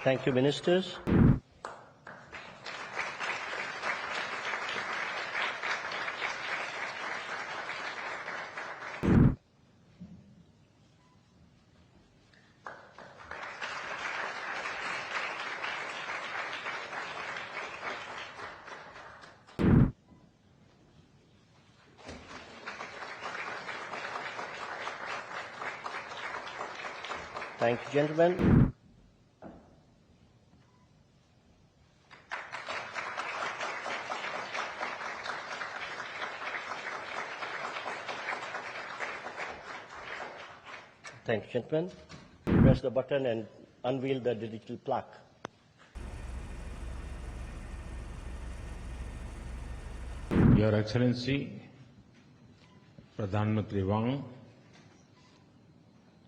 Thank you, Ministers. Thank you, gentlemen. Thank you, gentlemen. Press the button and unveil the digital plaque. Your Excellency, प्रधानमंत्री वांग,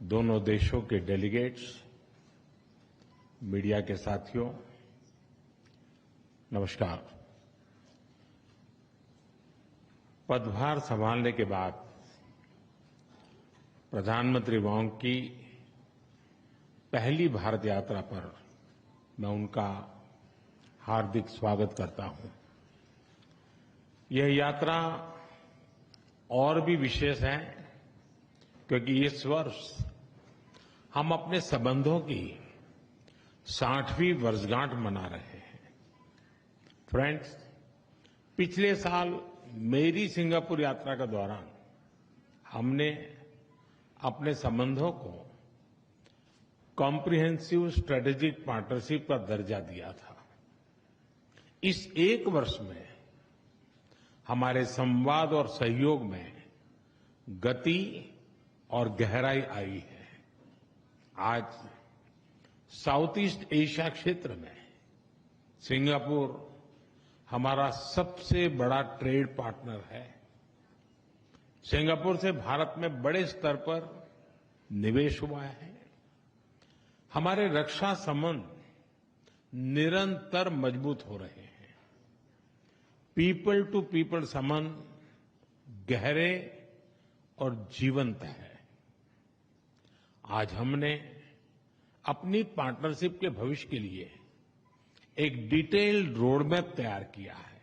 दोनों देशों के delegates, media के साथियों, नमस्कार। पदभार संभालने के बाद प्रधानमंत्री वांग की पहली भारत यात्रा पर मैं उनका हार्दिक स्वागत करता हूं। यह यात्रा और भी विशेष है क्योंकि इस वर्ष हम अपने संबंधों की 60वीं वर्षगांठ मना रहे हैं। फ्रेंड्स, पिछले साल मेरी सिंगापुर यात्रा के दौरान हमने अपने संबंधों को कॉम्प्रिहेंसिव स्ट्रेटेजिक पार्टनरशिप का दर्जा दिया था। इस एक वर्ष में हमारे संवाद और सहयोग में गति और गहराई आई है। आज साउथ ईस्ट एशिया क्षेत्र में सिंगापुर हमारा सबसे बड़ा ट्रेड पार्टनर है। सिंगापुर से भारत में बड़े स्तर पर निवेश हुआ है। हमारे रक्षा संबंध निरंतर मजबूत हो रहे हैं। पीपल टू पीपल संबंध गहरे और जीवंत है। आज हमने अपनी पार्टनरशिप के भविष्य के लिए एक डिटेल्ड रोडमैप तैयार किया है।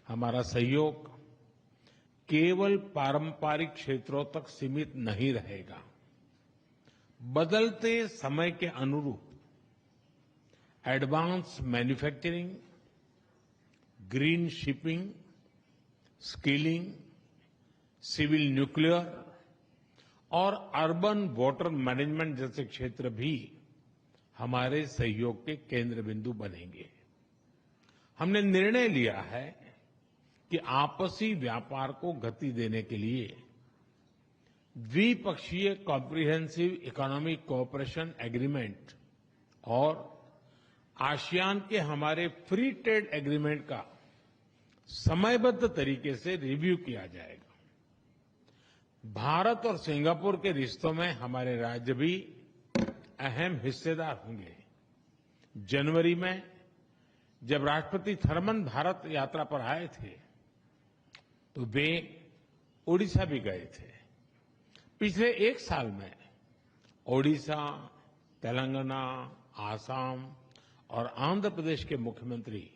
हमारा सहयोग केवल पारंपरिक क्षेत्रों तक सीमित नहीं रहेगा। बदलते समय के अनुरूप advance manufacturing, green shipping, skilling, civil nuclear और अर्बन वाटर मैनेजमेंट जैसे क्षेत्र भी हमारे सहयोग के केंद्र बिंदु बनेंगे। हमने निर्णय लिया है कि आपसी व्यापार को गति देने के लिए द्विपक्षीय कॉम्प्रिहेंसिव इकोनॉमिक कोऑपरेशन एग्रीमेंट और आसियान के हमारे फ्री ट्रेड एग्रीमेंट का समयबद्ध तरीके से रिव्यू किया जाएगा। भारत और सिंगापुर के रिश्तों में हमारे राज्य भी अहम हिस्सेदार होंगे। जनवरी में जब राष्ट्रपति थर्मन भारत यात्रा पर आए थे तो वे ओडिशा भी गए थे। पिछले एक साल में ओडिशा, तेलंगाना, आसाम और आंध्र प्रदेश के मुख्यमंत्री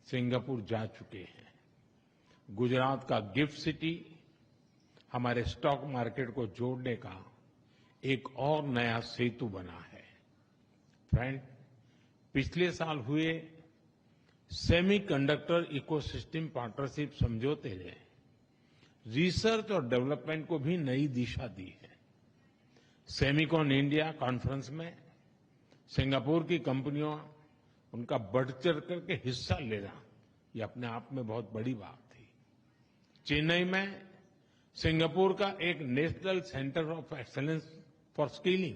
सिंगापुर जा चुके हैं। गुजरात का गिफ्ट सिटी हमारे स्टॉक मार्केट को जोड़ने का एक और नया सेतु बना है। फ्रेंड, पिछले साल हुए सेमीकंडक्टर इकोसिस्टम पार्टनरशिप समझौते ने रिसर्च और डेवलपमेंट को भी नई दिशा दी है। सेमिकॉन इंडिया कॉन्फ्रेंस में सिंगापुर की कंपनियों उनका बढ़ चढ़ करके हिस्सा लेना ये अपने आप में बहुत बड़ी बात थी। चेन्नई में सिंगापुर का एक national centre of excellence for skilling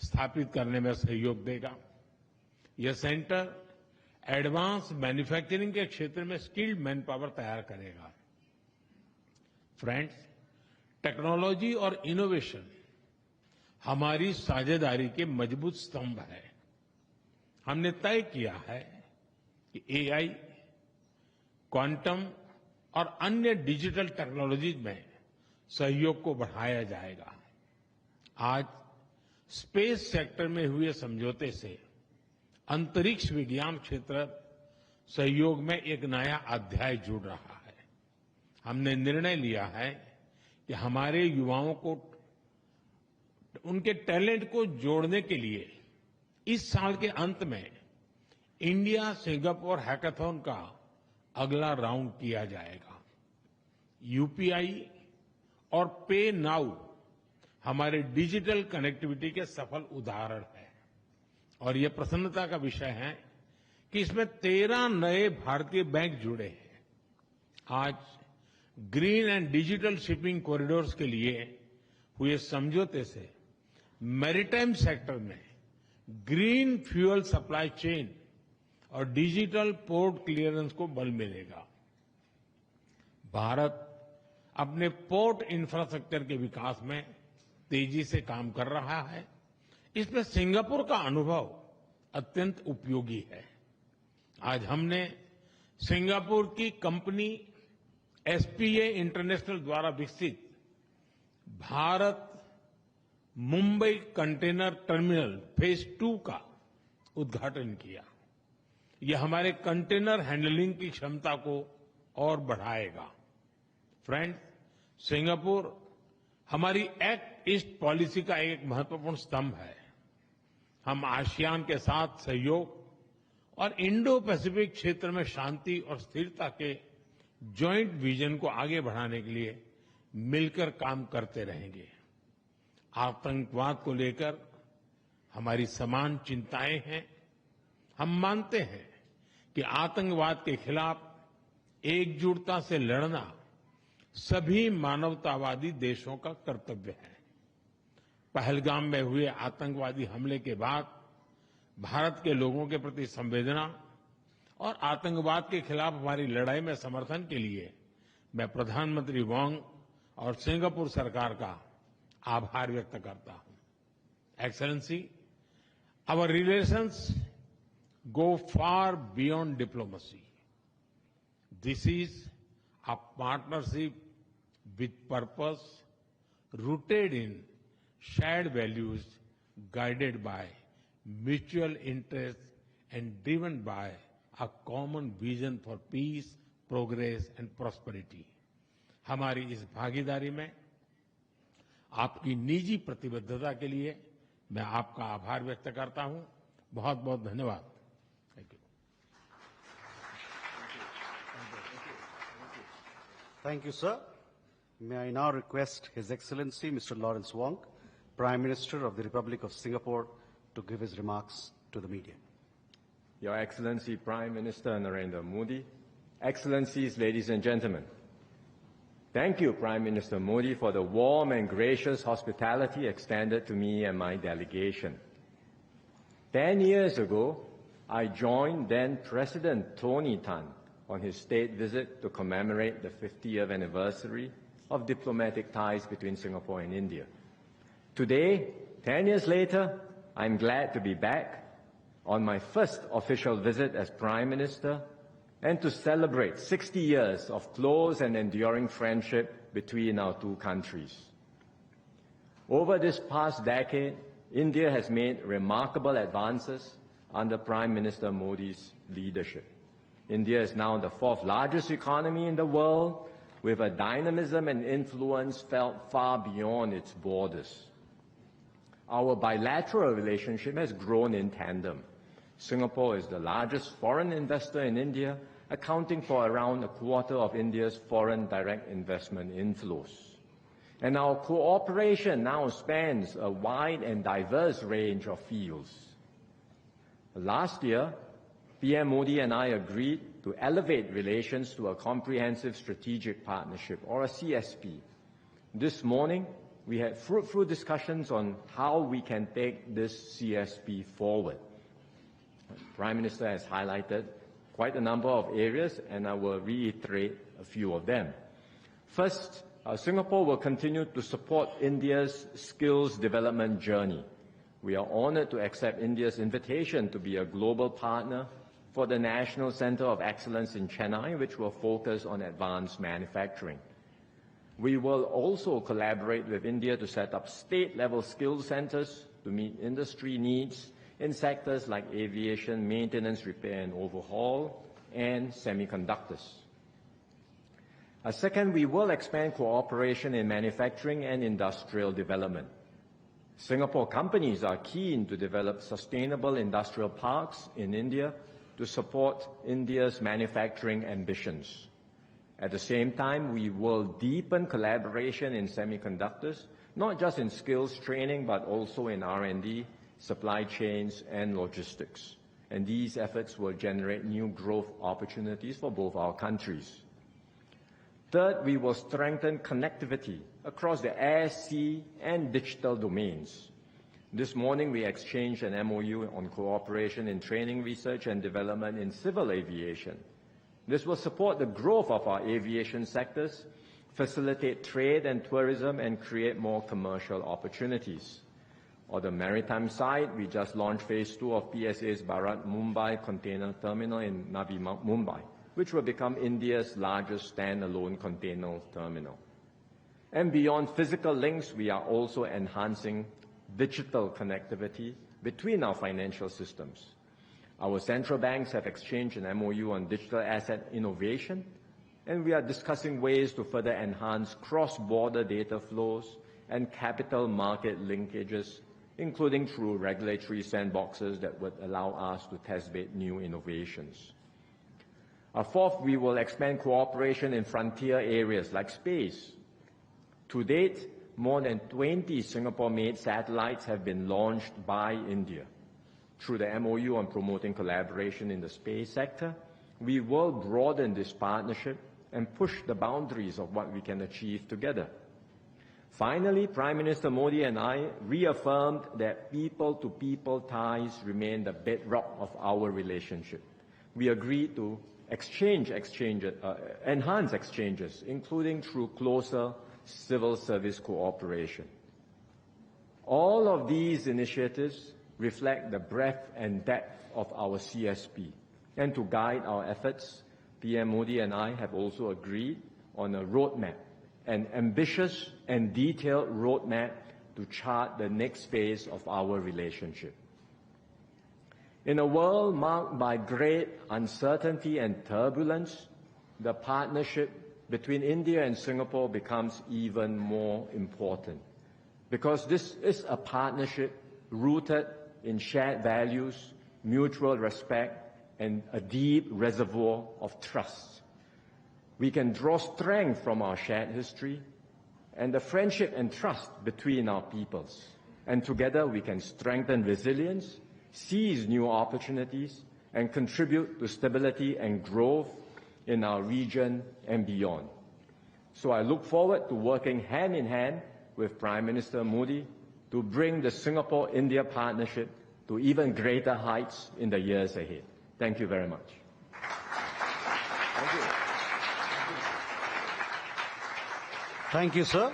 स्थापित करने में सहयोग देगा। यह सेंटर एडवांस मैन्युफैक्चरिंग के क्षेत्र में स्किल्ड मैन पावर तैयार करेगा। फ्रेंड्स, टेक्नोलॉजी और इनोवेशन हमारी साझेदारी के मजबूत स्तंभ है। हमने तय किया है कि एआई, क्वांटम और अन्य डिजिटल टेक्नोलॉजीज में सहयोग को बढ़ाया जाएगा। आज स्पेस सेक्टर में हुए समझौते से अंतरिक्ष विज्ञान क्षेत्र सहयोग में एक नया अध्याय जुड़ रहा है। हमने निर्णय लिया है कि हमारे युवाओं को उनके टैलेंट को जोड़ने के लिए इस साल के अंत में इंडिया सिंगापुर हैकाथॉन का अगला राउंड किया जाएगा। यूपीआई और पे नाउ हमारे डिजिटल कनेक्टिविटी के सफल उदाहरण हैं और ये प्रसन्नता का विषय है कि इसमें 13 नए भारतीय बैंक जुड़े हैं। आज green and digital shipping corridors के लिए हुए समझौते से मैरीटाइम सेक्टर में ग्रीन फ्यूल सप्लाई चेन और डिजिटल पोर्ट क्लियरेंस को बल मिलेगा। भारत अपने पोर्ट इंफ्रास्ट्रक्चर के विकास में तेजी से काम कर रहा है। इसमें सिंगापुर का अनुभव अत्यंत उपयोगी है। आज हमने सिंगापुर की कंपनी एसपीए इंटरनेशनल द्वारा विकसित Bharat Mumbai container terminal phase 2 का उद्घाटन किया। यह हमारे कंटेनर हैंडलिंग की क्षमता को और बढ़ाएगा। फ्रेंड्स, सिंगापुर हमारी एक्ट ईस्ट पॉलिसी का एक महत्वपूर्ण स्तंभ है। हम आसियान के साथ सहयोग और इंडो पैसिफिक क्षेत्र में शांति और स्थिरता के ज्वाइंट विजन को आगे बढ़ाने के लिए मिलकर काम करते रहेंगे। आतंकवाद को लेकर हमारी समान चिंताएं हैं। हम मानते हैं कि आतंकवाद के खिलाफ एकजुटता से लड़ना सभी मानवतावादी देशों का कर्तव्य है। पहलगाम में हुए आतंकवादी हमले के बाद भारत के लोगों के प्रति संवेदना और आतंकवाद के खिलाफ हमारी लड़ाई में समर्थन के लिए मैं प्रधानमंत्री वांग और सिंगापुर सरकार का आभार व्यक्त करता हूं। Excellency, our relations go far beyond diplomacy. This is a partnership with purpose, rooted in shared values, guided by mutual interest and driven by a common vision for peace, progress and prosperity. हमारी इस भागीदारी में आपकी निजी प्रतिबद्धता के लिए मैं आपका आभार व्यक्त करता हूं। बहुत बहुत धन्यवाद। Thank you. Thank you, sir. May I now request His Excellency Mr. Lawrence Wong, Prime Minister of the Republic of Singapore, to give his remarks to the media. Your Excellency Prime Minister Narendra Modi, Excellencies, ladies and gentlemen, thank you, Prime Minister Modi, for the warm and gracious hospitality extended to me and my delegation. 10 years ago, I joined then President Tony Tan on his state visit to commemorate the 50th anniversary of diplomatic ties between Singapore and India. Today, 10 years later, I'm glad to be back on my first official visit as Prime Minister and to celebrate 60 years of close and enduring friendship between our two countries. Over this past decade, India has made remarkable advances under Prime Minister Modi's leadership. India is now the fourth largest economy in the world, with a dynamism and influence felt far beyond its borders. Our bilateral relationship has grown in tandem. Singapore is the largest foreign investor in India, accounting for around a quarter of India's foreign direct investment inflows. And our cooperation now spans a wide and diverse range of fields. Last year, PM Modi and I agreed to elevate relations to a comprehensive strategic partnership, or a CSP. This morning, we had fruitful discussions on how we can take this CSP forward. The Prime Minister has highlighted quite a number of areas, and I will reiterate a few of them. First, Singapore will continue to support India's skills development journey. We are honored to accept India's invitation to be a global partner for the National Center of Excellence in Chennai, which will focus on advanced manufacturing. We will also collaborate with India to set up state-level skills centers to to meet industry needs in sectors like aviation, maintenance, repair and overhaul, and semiconductors. Second, we will expand cooperation in manufacturing and industrial development. Singapore companies are keen to develop sustainable industrial parks in India to support India's manufacturing ambitions. At the same time, we will deepen collaboration in semiconductors, not just in skills training, but also in R&D, supply chains, and logistics. And these efforts will generate new growth opportunities for both our countries. Third, we will strengthen connectivity across the air, sea, and digital domains. This morning, we exchanged an MOU on cooperation in training, research, and development in civil aviation. This will support the growth of our aviation sectors, facilitate trade and tourism, and create more commercial opportunities. On the maritime side, we just launched Phase 2 of PSA's Bharat Mumbai Container Terminal in Navi Mumbai, which will become India's largest standalone container terminal. And beyond physical links, we are also enhancing digital connectivity between our financial systems. Our central banks have exchanged an MOU on digital asset innovation, and we are discussing ways to further enhance cross-border data flows and capital market linkages, including through regulatory sandboxes that would allow us to test-bed new innovations. Fourth, we will expand cooperation in frontier areas like space. To date, more than 20 Singapore-made satellites have been launched by India. Through the MOU on promoting collaboration in the space sector, we will broaden this partnership and push the boundaries of what we can achieve together. Finally, Prime Minister Modi and I reaffirmed that people-to-people ties remain the bedrock of our relationship. We agreed to enhance exchanges, including through closer civil service cooperation. All of these initiatives reflect the breadth and depth of our CSP. And to guide our efforts, PM Modi and I have also agreed on a roadmap, an ambitious and detailed roadmap to chart the next phase of our relationship. In a world marked by great uncertainty and turbulence, the partnership between India and Singapore becomes even more important, because this is a partnership rooted in shared values, mutual respect, and a deep reservoir of trust. We can draw strength from our shared history and the friendship and trust between our peoples. And together we can strengthen resilience, seize new opportunities, and contribute to stability and growth in our region and beyond. So I look forward to working hand in hand with Prime Minister Modi to bring the Singapore-India partnership to even greater heights in the years ahead. Thank you very much. Thank you, sir.